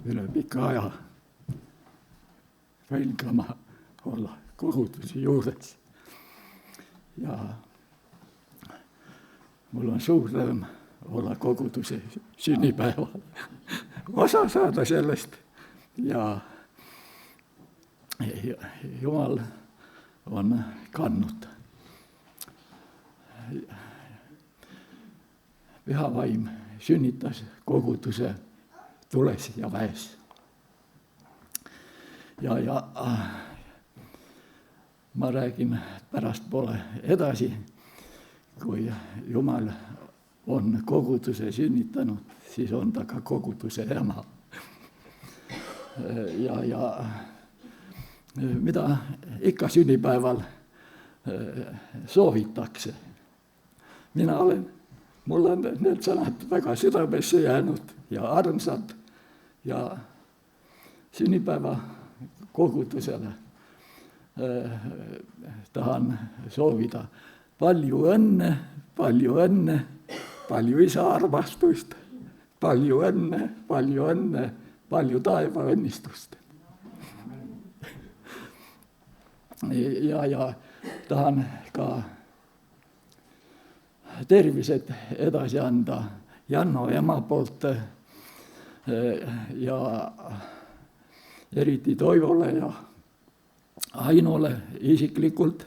üle pika aja välgama olla koguduse juures. Ja mul on suur rõõm olla koguduse sünnipäeval, osa saada sellest ja Jumal on kandnud. Püha vaim sünnitas koguduse tules ja väes. Ja ma räägin pärastpoole edasi, kui Jumal on koguduse sünnitanud, siis on ta ka koguduse ema. Ja mida ikka sünnipäeval soovitakse. Mul on need sõnad väga südamesse jäänud ja armsad ja sünnipäeva kogudusele tahan soovida palju õnne, palju isa armastust, palju õnne, palju taevaõnnistust. Ja tahan ka tervised edasi anda Janno ema poolt ja eriti Toivole ja Ainole isiklikult,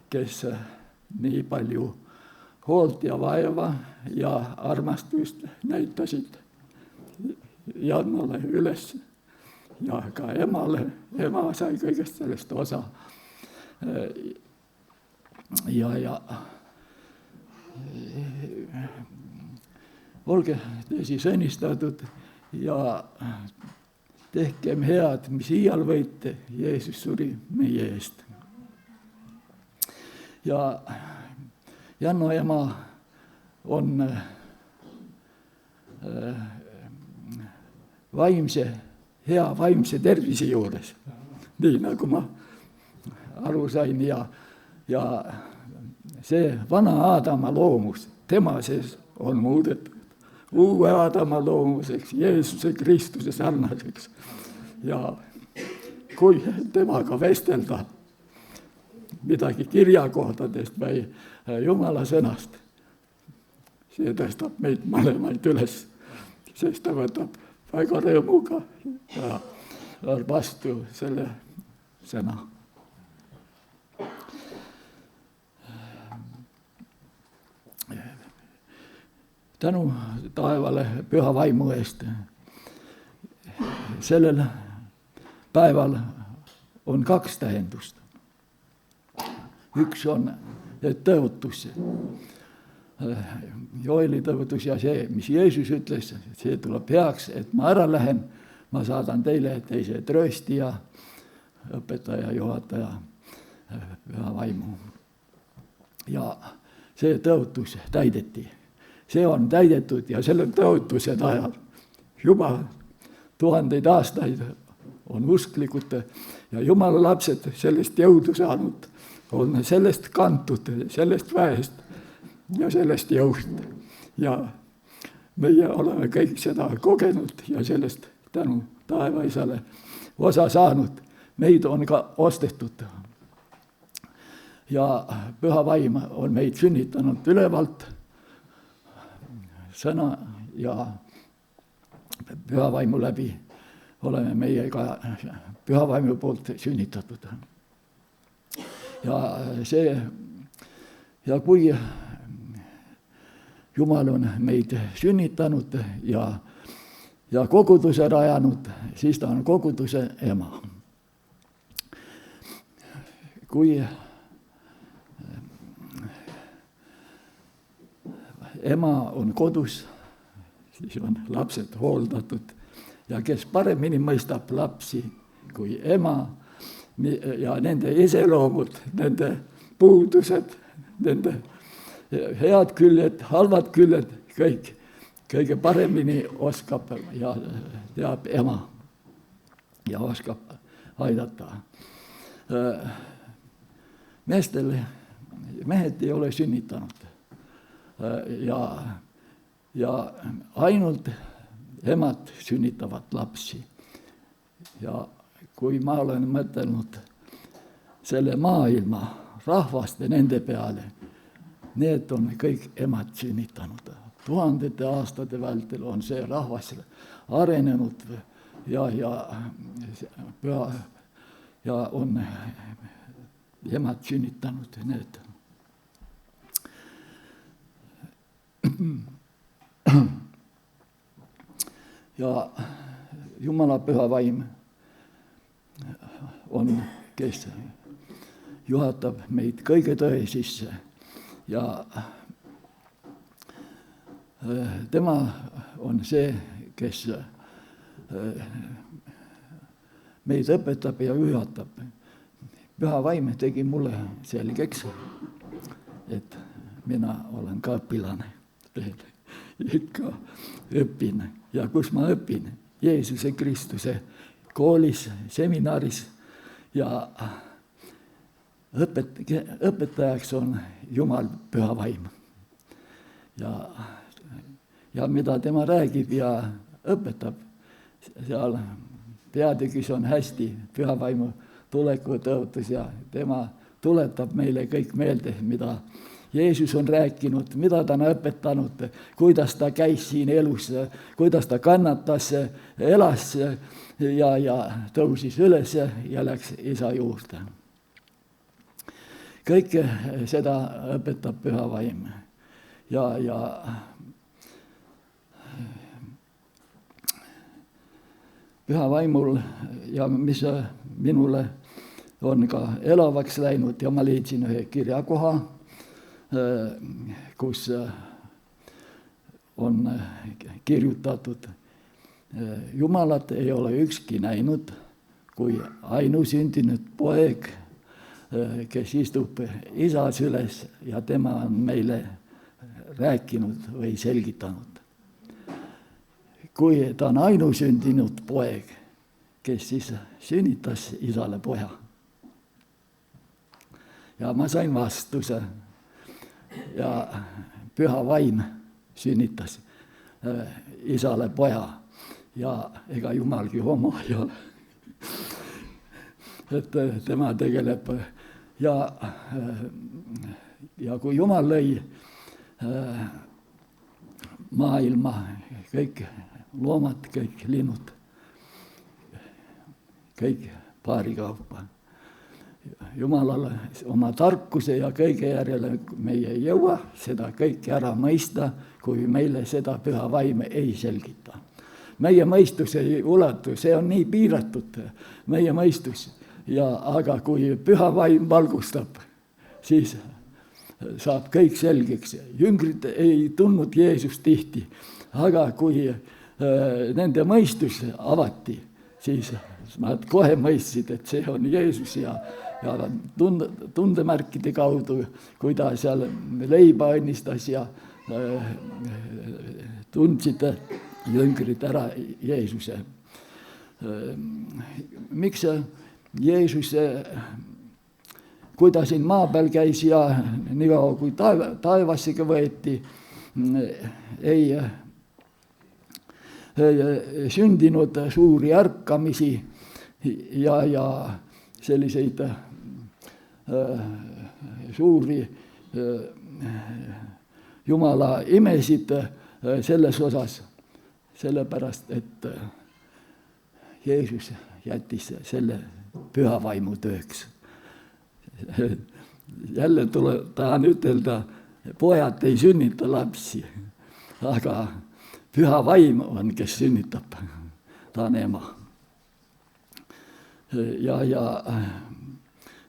kes nii palju hoolt ja vaeva ja armastust näitasid Jannole üles ja ka emale. Ema sai kõigest sellest osa. Ja olge te siis õnnistatud ja tehkem head, mis iial võite, Jeesus suri meie eest. Ja Janno ema on hea vaimse tervise juures, nii nagu ma aru sain ja see vana Aadama loomus, tema sees on muudetud uue Aadama loomuseks, Jeesuse Kristuse sarnaseks. Ja kui temaga vestelda midagi kirjakohtadest või Jumala sõnast, see tõstab meid mõlemaid üles, sest ta võtab väga rõõmuga ja vastu selle sõna. Tänu taevale püha vaimu eest. Sellel päeval on 2 tähendust. Üks on tõotus, Joeli tõotus ja see, mis Jeesus ütles, see tuleb heaks, et ma ära lähen, ma saadan teile teise trööstija, õpetaja, juhataja, püha vaimu. Ja see tõotus täideti. See on täidetud ja selle tõotused ajal juba 1000 aastaid on usklikud ja Jumala lapsed sellest jõudu saanud, on sellest kantud, sellest väest ja sellest jõust. Ja meie oleme kõik seda kogenud ja sellest tänu taevaisale osa saanud. Meid on ka ostetud. Ja püha vaim on meid sünnitanud ülevalt, sõna ja püha vaimu läbi oleme meie ka püha vaimu poolt sünnitatud. Ja kui Jumal on meid sünnitanud ja koguduse rajanud, siis ta on koguduse ema. Kui ema on kodus, siis on lapsed hooldatud ja kes paremini mõistab lapsi kui ema ja nende iseloomud, nende puudused, nende head küljed, halvad küljed, kõige paremini oskab ja teab ema ja oskab aidata. Mehed ei ole sünnitanud. Ja ainult emad sünnitavad lapsi. Ja kui ma olen mõtelnud selle maailma rahvaste nende peale, need on kõik emad sünnitanud. Tuhandete aastate vältel on see rahvas arenenud ja on emad sünnitanud need. Ja Jumala püha vaim on, kes juhatab meid kõige tõe sisse ja tema on see, kes meid õpetab ja juhatab. Püha vaim tegi mulle selgeks, et mina olen ka õpilane, ikka õpin. Ja kus ma õpin? Jeesuse Kristuse koolis, seminaris ja õpetajaks on Jumal püha vaim. Ja mida tema räägib ja õpetab, seal peatükis on hästi püha vaimu tuleku tõotus ja tema tuletab meile kõik meelde, mida Jeesus on rääkinud, mida ta on õpetanud, kuidas ta käis siin elus, kuidas ta kannatas, elas ja tõusis üles ja läks isa juurde. Kõike seda õpetab püha vaim. Ja püha vaimul ja mis minule on ka elavaks läinud ja ma leidsin ühe kirjakoha, kus on kirjutatud, Jumalat ei ole ükski näinud, kui ainusündinud poeg, kes istub isa süles ja tema on meile rääkinud või selgitanud. Kui ta on ainusündinud poeg, kes siis sünnitas isale poja. Ja ma sain vastuse ja püha vaim sünnitas isale poja ja ega Jumalgi homo ei ole. Et tema tegeleb ja kui Jumal lõi maailma, kõik loomad, kõik linnud, kõik paarikaupa. Jumalale oma tarkuse ja kõige järele meie ei jõua seda kõike ära mõista, kui meile seda püha vaim ei selgita. Meie mõistus ei ulatu, see on nii piiratud, meie mõistus. Aga kui püha vaim valgustab, siis saab kõik selgeks. Jüngrid ei tundnud Jeesust tihti, aga kui nende mõistus avati, siis nad kohe mõistsid, et see on Jeesus ja tundemärkide kaudu, kui ta seal leiba õnnistas ja tundsid jüngrid ära Jeesuse. Miks Jeesus, kui ta siin maa peal käis ja nii kaua kui taevassega võeti, ei sündinud suuri ärkamisi ja selliseid suuri Jumala imesid selles osas, sellepärast, et Jeesus jättis selle püha vaimu tööks. Jälle tahan ütelda, pojad ei sünnita lapsi, aga püha vaim on, kes sünnitab, ta on ema. Ja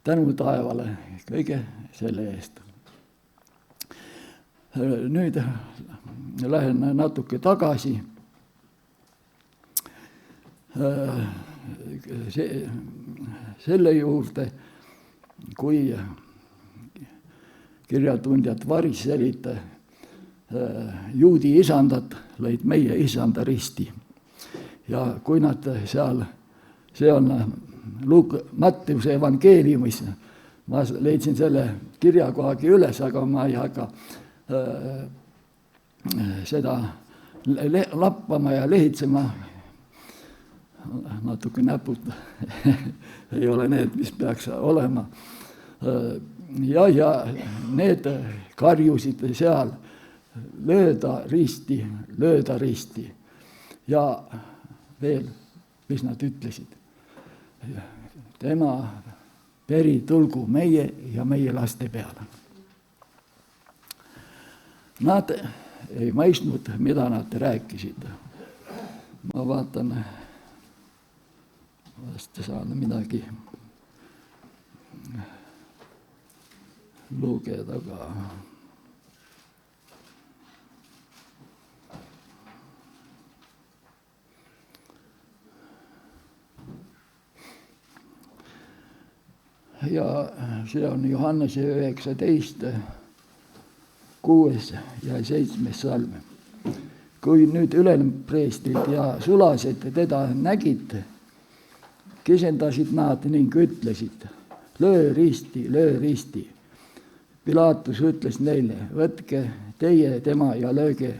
tänu taevale kõige selle eest. Nüüd lähen natuke tagasi selle juurde, kui kirjatundjad variserid juudi isandad lõid meie isanda risti. Ja kui nad seal, see on Matteuse evangeeliumis, ma leidsin selle kirjakohagi üles, aga ma ei hakka seda lappama ja lehitsema, natuke näpud ei ole need, mis peaks olema. Ja need karjusid seal, lööda risti. Ja veel, mis nad ütlesid. Tema veri tulgu meie ja meie laste peale. Nad ei mõistnud, mida nad rääkisid. Ma vaatan, vast saan midagi lugeda ka. Ja see on Johannese 19, 6 ja 7 salm. Kui nüüd ülempreestrid ja sulased teda nägid, kisendasid nad ning ütlesid, löö risti. Pilaatus ütles neile, võtke teie tema ja lööge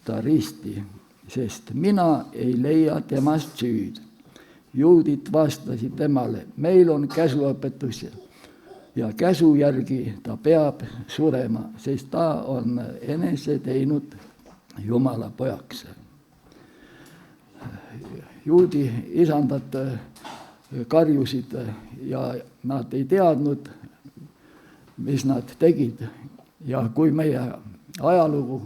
ta risti, sest mina ei leia temast süüd. Juudid vastasid temale, meil on käsuõpetus ja käsu järgi ta peab surema, sest ta on enese teinud Jumala pojaks. Juudi isandad karjusid ja nad ei teadnud, mis nad tegid. Ja kui meie ajalugu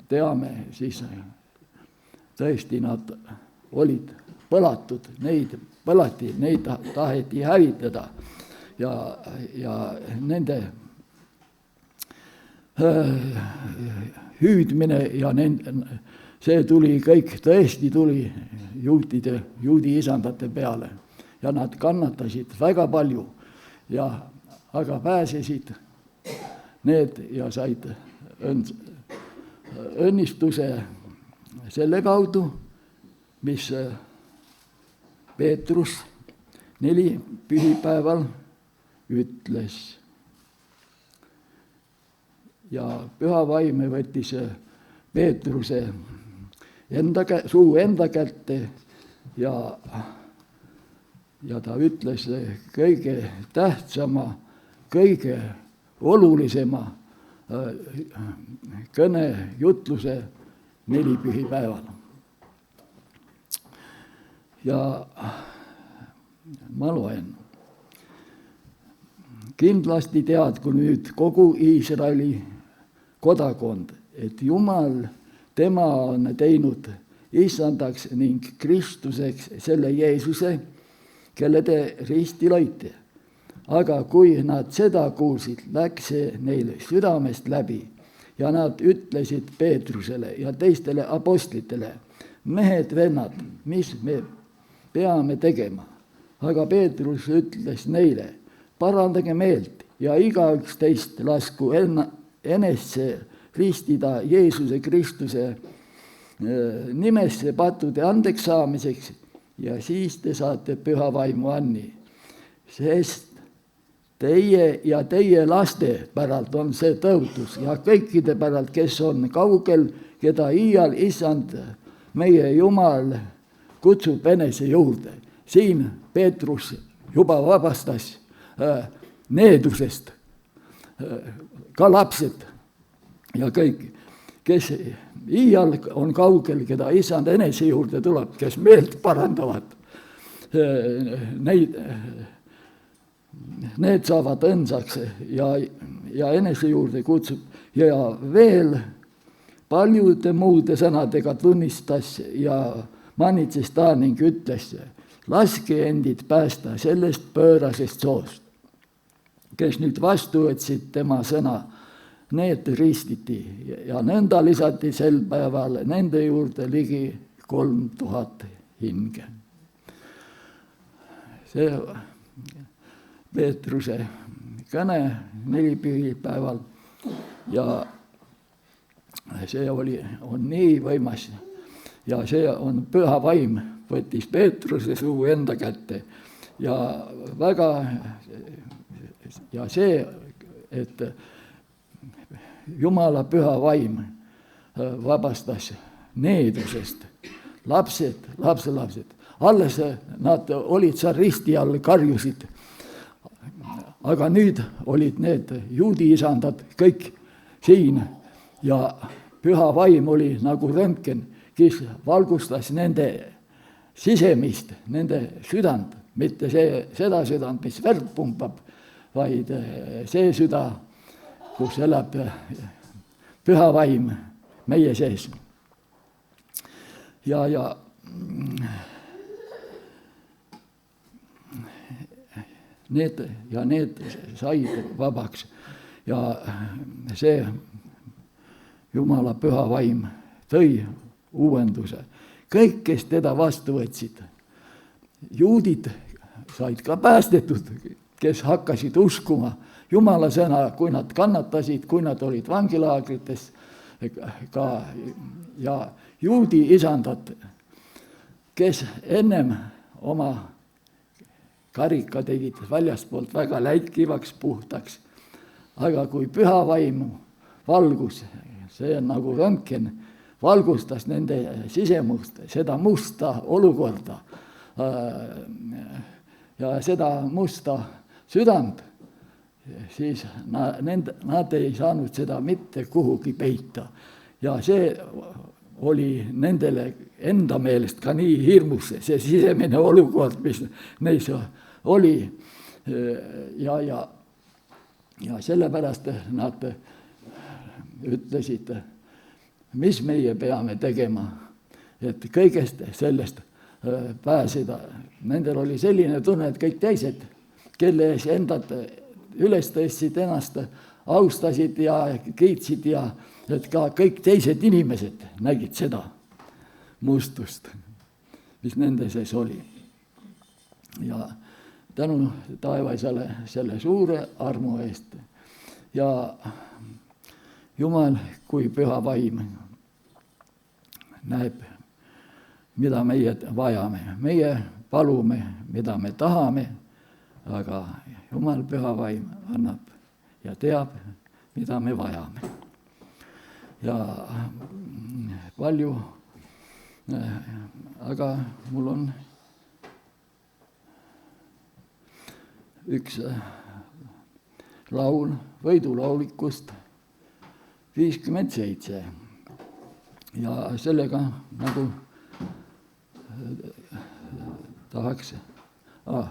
teame, siis tõesti nad olid põlatud, neid taheti hävitada ja nende hüüdmine ja see kõik tõesti tuli juudi isandate peale ja nad kannatasid väga palju aga pääsesid need ja said õnnistuse selle kaudu, mis Peetrus 4 pühipäeval ütles. Ja püha vaim võttis Peetruse suu enda kätte ja ta ütles kõige tähtsama, kõige olulisema kõne jutluse 4 pühipäeval. Ja ma loen. Kindlasti teadku nüüd kogu Iisraeli kodakond, et Jumal tema on teinud issandaks ning Kristuseks selle Jeesuse, kelle te risti lõite. Aga kui nad seda kuulsid, läks see neile südamest läbi ja nad ütlesid Peetrusele ja teistele apostlitele, mehed, vennad, mis me peame tegema. Aga Peetrus ütles neile, parandage meelt ja igaüks teist lasku enesse ristida Jeesuse Kristuse nimesse pattude andeks saamiseks ja siis te saate püha vaimu anni. Sest teie ja teie laste päralt on see tõotus ja kõikide päralt, kes on kaugel, keda iial issand meie Jumal kutsub enese juurde. Siin Peetrus juba vabastas needusest ka lapsed ja kõik, kes iial on kaugel, keda issand enese juurde tuleb, kes meelt parandavad. Need saavad õndsaks ja enese juurde kutsub. Ja veel paljude muude sõnadega tunnistas ja manitses ta ning ütles, laske endid päästa sellest pöörasest soost, kes nüüd vastu võtsid tema sõna, need ristiti ja nõnda lisati sel päeval nende juurde ligi 3000 hinge. See Peetruse kõne 4 pühipäeval ja see on nii võimas ja see on püha vaim võttis Peetruse suu enda kätte ja väga ja see, et Jumala püha vaim vabastas needusest. Lapselapsed. Alles nad olid seal risti all, karjusid. Aga nüüd olid need juudi isandad kõik siin ja püha vaim oli nagu röntgen, kes valgustas nende sisemist, nende südant, mitte seda südant, mis verd pumpab, vaid see süda, kus elab püha vaim meie sees. Ja need said vabaks ja see Jumala püha vaim tõi uuenduse. Kõik, kes teda vastu võtsid, juudid said ka päästetud, kes hakkasid uskuma Jumala sõna, kui nad kannatasid, kui nad olid vangilaagrites ka, ja juudi isandad, kes ennem oma karika tegid väljaspoolt väga läikivaks, puhtaks, aga kui püha vaimu valgus, see on nagu röntgen, valgustas nende sisemust, seda musta olukorda ja seda musta südant, siis nad ei saanud seda mitte kuhugi peita. Ja see oli nendele enda meelest ka nii hirmus, see sisemine olukord, mis neis oli. Ja sellepärast nad ütlesid, mis meie peame tegema, et kõigest sellest pääseda. Nendel oli selline tunne, et kõik teised, kelle ees endad üles tõstsid ennast, austasid ja kiitsid ja et ka kõik teised inimesed nägid seda mustust, mis nende sees oli. Ja tänu taevasele selle suure armu eest. Ja Jumal kui püha vaim näeb, mida meie vajame. Meie palume, mida me tahame, aga Jumal püha vaim annab ja teab, mida me vajame. Ja palju, aga mul on üks laul võidulaulikust 57 ja sellega nagu tahaks,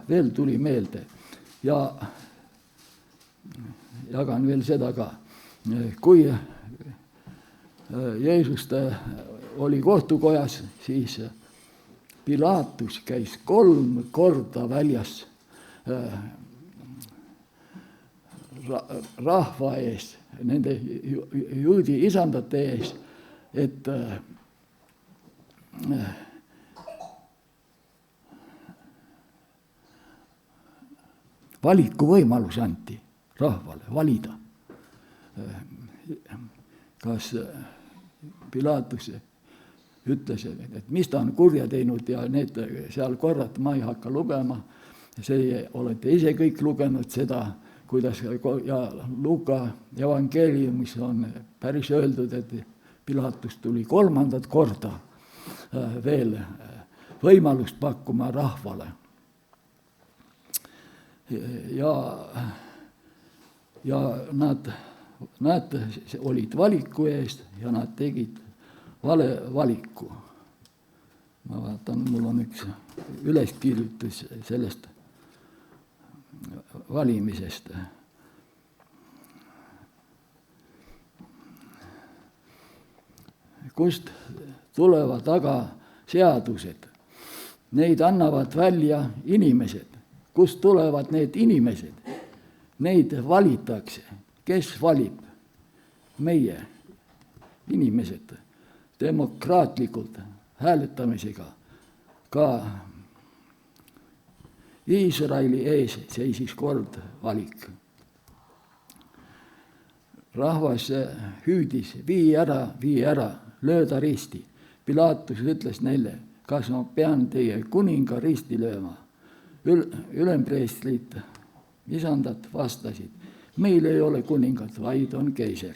veel tuli meelde ja jagan veel seda ka. Kui Jeesus oli kohtukojas, siis Pilaatus käis 3 korda väljas rahva ees, nende juudi isandate ees, et valikuvõimalus anti rahvale valida. Kas Pilaatus ütles, et mis ta on kurja teinud ja need seal korrad ma ei hakka lugema, see olete ise kõik lugenud seda, kuidas ja Luuka evangeeliumis on päris öeldud, et Pilaatus tuli 3. korda veel võimalust pakkuma rahvale. Ja nad olid valiku eest ja nad tegid vale valiku. Ma vaatan, mul on üks üleskirjutus sellest valimisest. Kust tulevad aga seadused? Neid annavad välja inimesed. Kust tulevad need inimesed? Neid valitakse. Kes valib? Meie inimesed demokraatlikult hääletamisega. Ka Iisraeli ees seisis kord valik. Rahvas hüüdis, vii ära, lööda risti. Pilaatus ütles neile, kas ma pean teie kuninga risti lööma. Ülempreestrid, isandad vastasid, meil ei ole kuningat, vaid on keiser.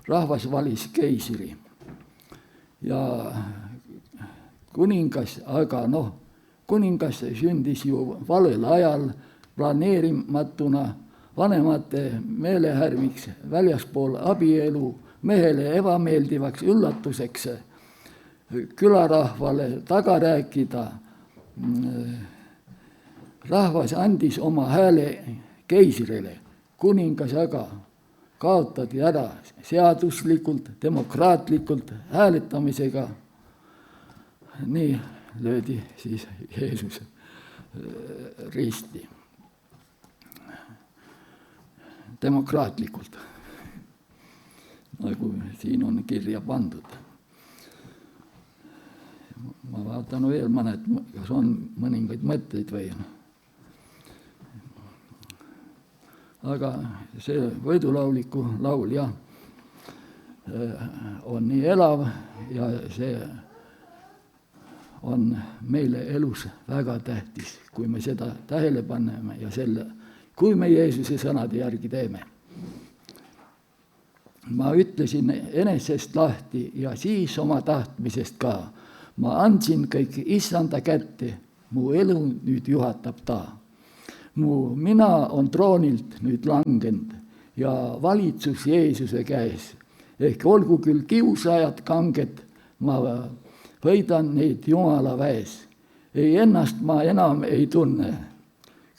rahvas valis keisri ja kuningas, aga kuningas sündis ju valel ajal, planeerimatuna, vanemate meelehärmiks, väljaspool abielu, mehele ebameeldivaks üllatuseks, külarahvale taga rääkida. Rahvas andis oma hääle keisrile, kuningas aga kaotati ära seaduslikult, demokraatlikult hääletamisega. Nii löödi siis Jeesus risti. Demokraatlikult, nagu siin on kirja pandud. Ma vaatan veel mõned, kas on mõningaid mõtteid või. Aga see võidulauliku laul on nii elav ja see on meile elus väga tähtis, kui me seda tähele paneme ja kui me Jeesuse sõnade järgi teeme. Ma ütlesin enesest lahti ja siis oma tahtmisest ka. Ma andsin kõik Issanda kätte, mu elu nüüd juhatab ta. Mu mina on troonilt nüüd langenud ja valitsus Jeesuse käes. Ehk olgu küll kiusajad kanged, ma võidan neid Jumala väes. Ei ennast ma enam ei tunne.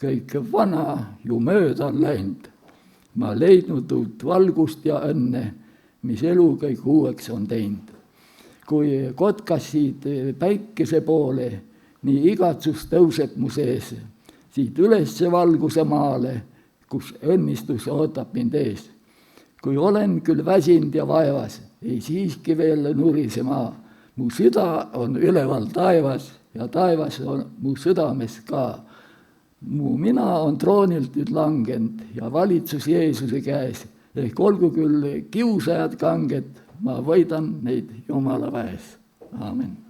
Kõik vana ju mööda on läinud. Ma leidnud uut valgust ja õnne, mis elu kõik uueks on teinud. Kui kotkas siit päikese poole, nii igatsus tõuseb mu sees, siit ülesse valguse maale, kus õnnistus ootab mind ees. Kui olen küll väsinud ja vaevas, ei siiski veel nurise maa. Mu süda on üleval taevas ja taevas on mu südames ka. Mu mina on troonilt nüüd langenud ja valitsus Jeesuse käes. Ehk olgu küll kiusajad kanged, ma võidan neid Jumala väes. Aamen.